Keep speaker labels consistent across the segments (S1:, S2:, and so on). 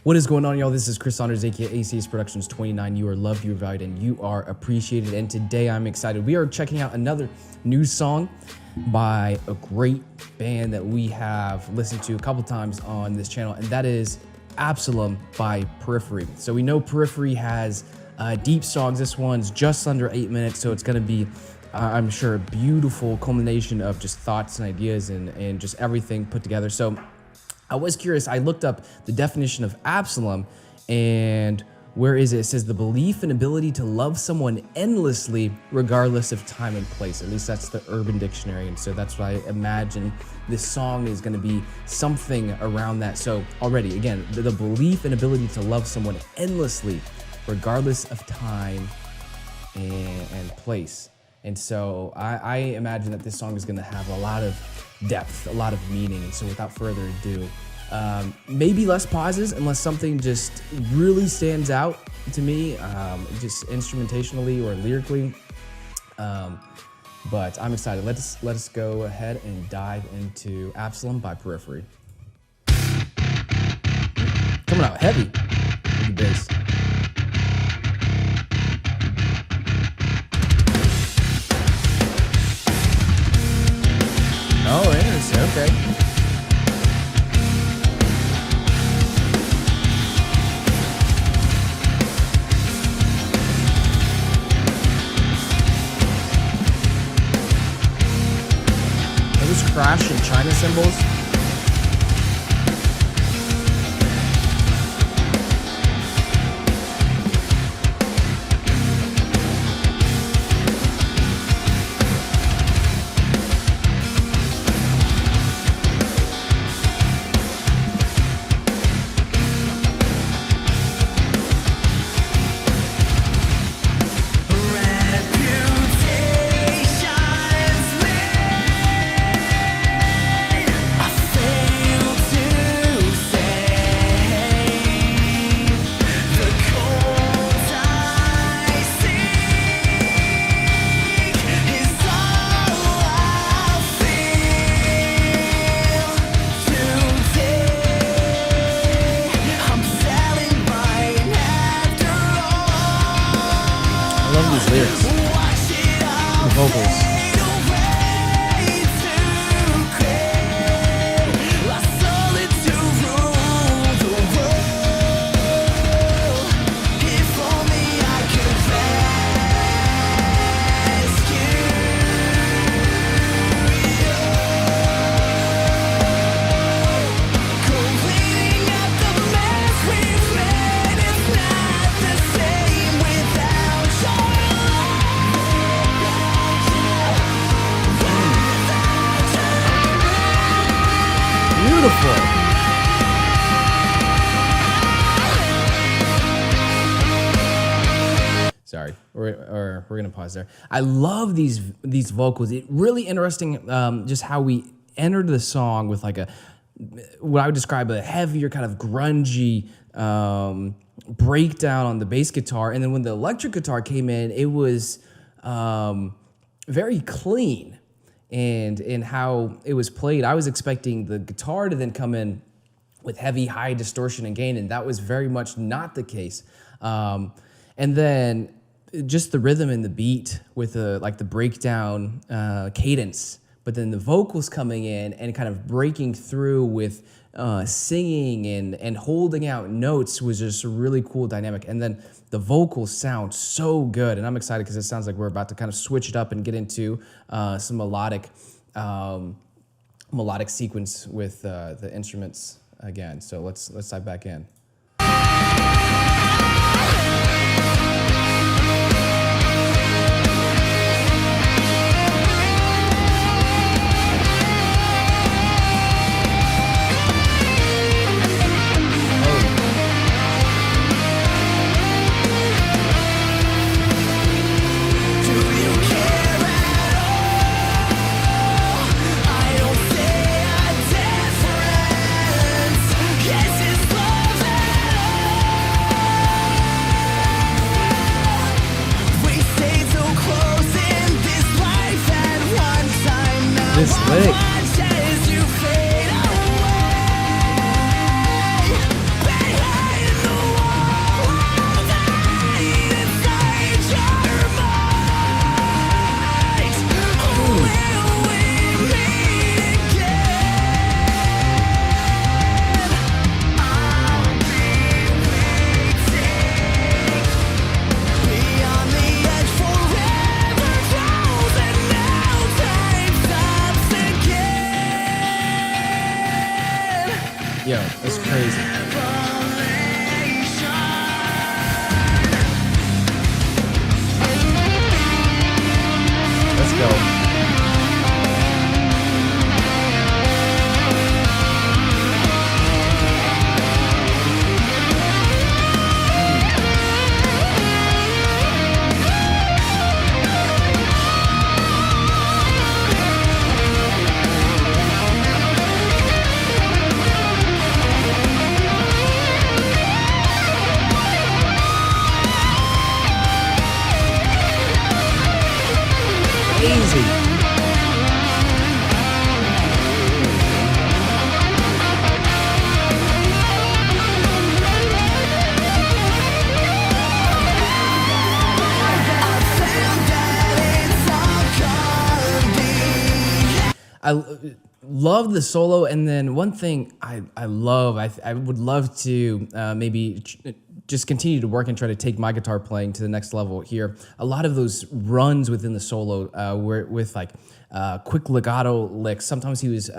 S1: What is going on, y'all? This is Chris Saunders, aka CSProductions.29. You are loved, you are valued, and you are appreciated. And today I'm excited. We are checking out another new song by a great band that we have listened to a couple times on this channel, and that is Absolom by Periphery. So we know Periphery has deep songs. This one's just under 8 minutes, so it's going to be, I'm sure, a beautiful culmination of just thoughts and ideas and just everything put together. So I was curious. I looked up the definition of Absalom, and where is it? It says the belief and ability to love someone endlessly regardless of time and place. At least that's the Urban Dictionary, and so that's why I imagine this song is going to be something around that. So already, again, the belief and ability to love someone endlessly regardless of time and place. And so I imagine that this song is going to have a lot of depth, a lot of meaning. And so without further ado, maybe less pauses unless something just really stands out to me, just instrumentationally or lyrically. But I'm excited. Let us go ahead and dive into Absalom by Periphery. Coming out heavy with the bass. Oh, interesting. Okay. Are those crash and China cymbals? These lyrics, the vocals. Beautiful. Sorry, we're gonna pause there. I love these vocals. It really interesting, just how we entered the song with like what I would describe a heavier kind of grungy breakdown on the bass guitar, and then when the electric guitar came in, it was very clean. And in how it was played, I was expecting the guitar to then come in with heavy, high distortion and gain, and that was very much not the case. And then just the rhythm and the beat with like the breakdown cadence, but then the vocals coming in and kind of breaking through with singing and holding out notes was just a really cool dynamic. And then the vocals sound so good, and I'm excited because it sounds like we're about to kind of switch it up and get into some melodic sequence with the instruments again. So let's dive back in. This lick. love the solo, and then one thing I would love to maybe just continue to work and try to take my guitar playing to the next level here. A lot of those runs within the solo were with like quick legato licks. Sometimes he was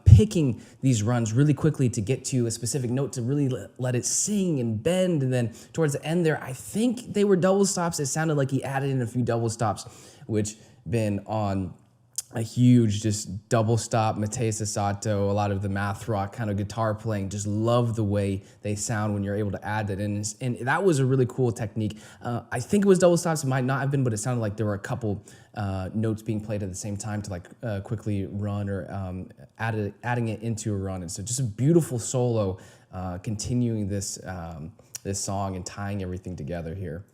S1: picking these runs really quickly to get to a specific note to really let it sing and bend, and then towards the end there, I think they were double stops. It sounded like he added in a few double stops, which been on a huge just double stop, Mateus Sato, a lot of the math rock kind of guitar playing. Just love the way they sound when you're able to add that in. And that was a really cool technique. I think it was double stops. It might not have been, but it sounded like there were a couple notes being played at the same time to like quickly run or adding it into a run. And so just a beautiful solo continuing this, this song and tying everything together here.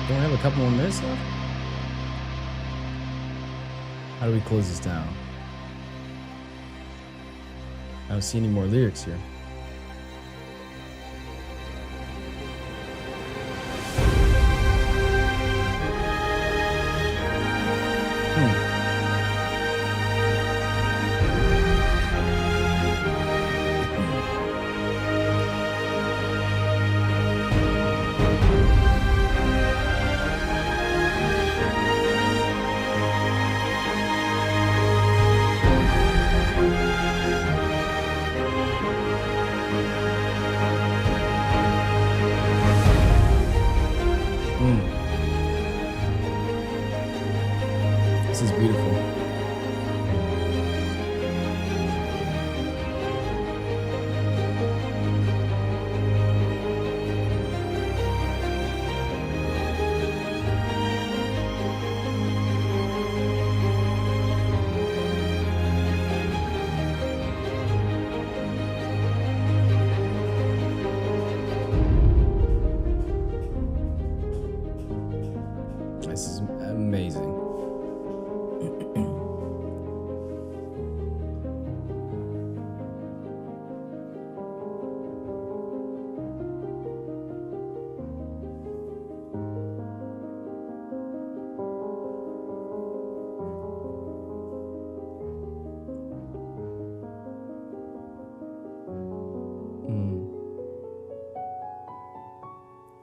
S1: Don't we have a couple more minutes left? How do we close this down? I don't see any more lyrics here. This is beautiful. This is amazing.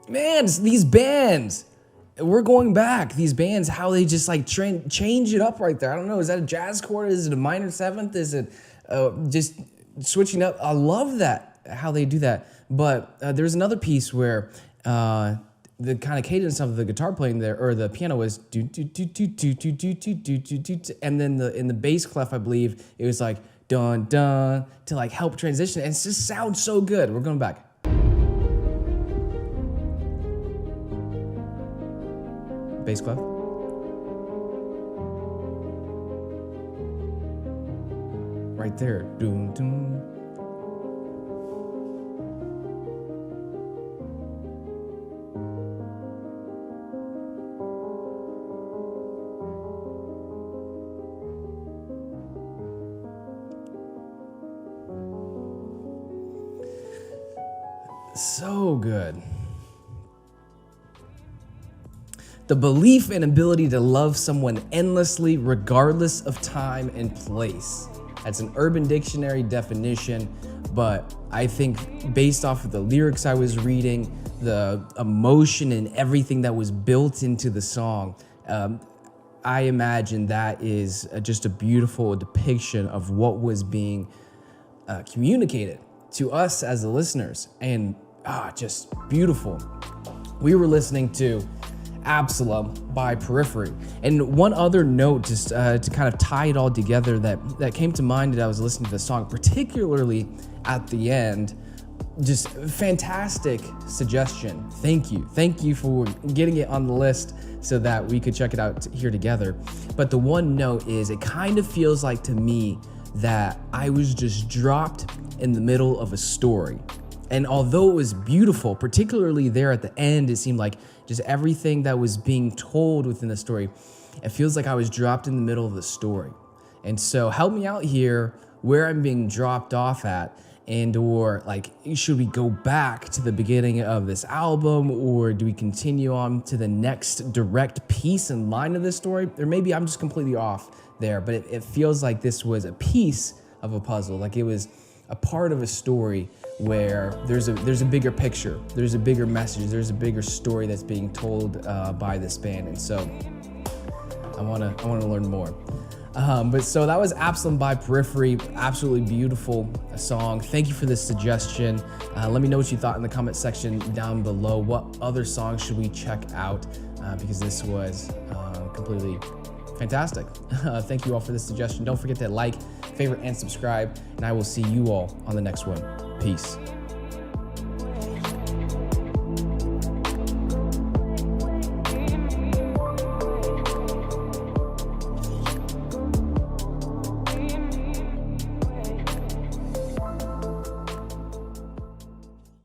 S1: Man, these bands. We're going back. These bands, how they just like change it up right there. I don't know. Is that a jazz chord? Is it a minor seventh? Is it just switching up? I love that, how they do that. But there's another piece where the kind of cadence of the guitar playing there, or the piano, was do do do do do do do do do do do, and then in the bass clef, I believe it was like dun dun to like help transition. And it just sounds so good. We're going back. Bass clef. Right there. Dun, dun. So good. The belief and ability to love someone endlessly, regardless of time and place. That's an Urban Dictionary definition, but I think based off of the lyrics I was reading, the emotion and everything that was built into the song, I imagine that is just a beautiful depiction of what was being communicated to us as the listeners, and just beautiful. We were listening to Absalom by Periphery. And one other note, just to kind of tie it all together, that came to mind as I was listening to the song, particularly at the end, just fantastic suggestion. Thank you for getting it on the list so that we could check it out here together. But the one note is, it kind of feels like to me that I was just dropped in the middle of a story. And although it was beautiful, particularly there at the end, it seemed like just everything that was being told within the story, it feels like I was dropped in the middle of the story. And so help me out here where I'm being dropped off at, and or like, should we go back to the beginning of this album, or do we continue on to the next direct piece and line of this story? Or maybe I'm just completely off there, but it feels like this was a piece of a puzzle, like it was a part of a story where there's a bigger picture, there's a bigger message, there's a bigger story that's being told by this band. And so I wanna learn more. But so that was Absolom by Periphery. Absolutely beautiful song. Thank you for this suggestion. Let me know what you thought in the comment section down below. What other songs should we check out? Because this was completely fantastic. Thank you all for this suggestion. Don't forget to like, favorite, and subscribe. And I will see you all on the next one. Peace.